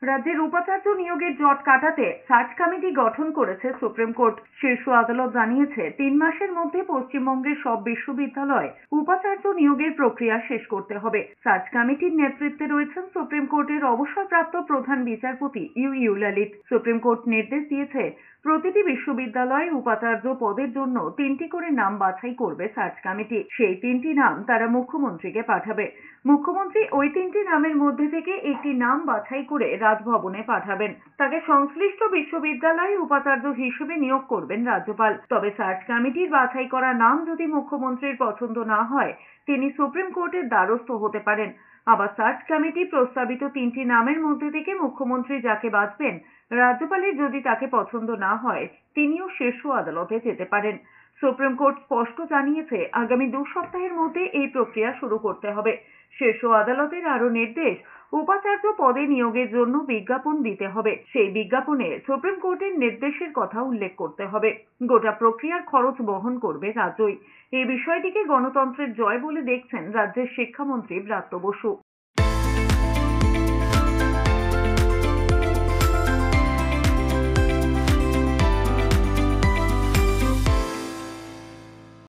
রাজ্যের উপাচার্য নিয়োগের জট কাটাতে সার্চ কমিটি গঠন করেছে সুপ্রিম কোর্ট। শীর্ষ আদালত জানিয়েছে 3 মাসের মধ্যে পশ্চিমবঙ্গের সব বিশ্ববিদ্যালয়ে উপাচার্য নিয়োগের প্রক্রিয়া শেষ করতে হবে। সার্চ কমিটির নেতৃত্বে রয়েছেন সুপ্রিম কোর্টের অবসরপ্রাপ্ত প্রধান বিচারপতি ইউ ললিত। সুপ্রিম কোর্ট নির্দেশ দিয়েছে প্রতিটি বিশ্ববিদ্যালয়ে উপাচার্য পদের জন্য 3টি করে নাম বাছাই করবে সার্চ কমিটি। সেই 3টি নাম তারা মুখ্যমন্ত্রীকে পাঠাবে। মুখ্যমন্ত্রী ওই 3টি নামের মধ্যে থেকে একটি নাম বাছাই করে রাজভবনে পাঠাবেন। তাকে সংশ্লিষ্ট বিশ্ববিদ্যালয়ে উপাচার্য হিসেবে নিয়োগ করবেন রাজ্যপাল। তবে সার্চ কমিটির বাছাই করা নাম যদি মুখ্যমন্ত্রীর পছন্দ না হয়, তিনি সুপ্রিম কোর্টের দ্বারস্থ হতে পারেন। আবার সার্চ কমিটি প্রস্তাবিত 3টি নামের মধ্যে থেকে মুখ্যমন্ত্রী যাকে বাছবেন, রাজ্যপালের যদি তাকে পছন্দ না হয়, তিনিও শীর্ষ আদালতে যেতে পারেন। সুপ্রিম কোর্ট স্পষ্ট জানিয়েছে আগামী 2 সপ্তাহের মধ্যে এই প্রক্রিয়া শুরু করতে হবে। শীর্ষ আদালতের আরো নির্দেশ, উপাচার্য পদে নিয়োগের জন্য বিজ্ঞাপন দিতে হবে। সেই বিজ্ঞাপনে সুপ্রিম কোর্টের নির্দেশের কথা উল্লেখ করতে হবে। গোটা প্রক্রিয়ার খরচ বহন করবে রাজ্যই। এই বিষয়টিকে গণতন্ত্রের জয় বলে দেখছেন রাজ্যের শিক্ষামন্ত্রী ব্রাত্য বসু।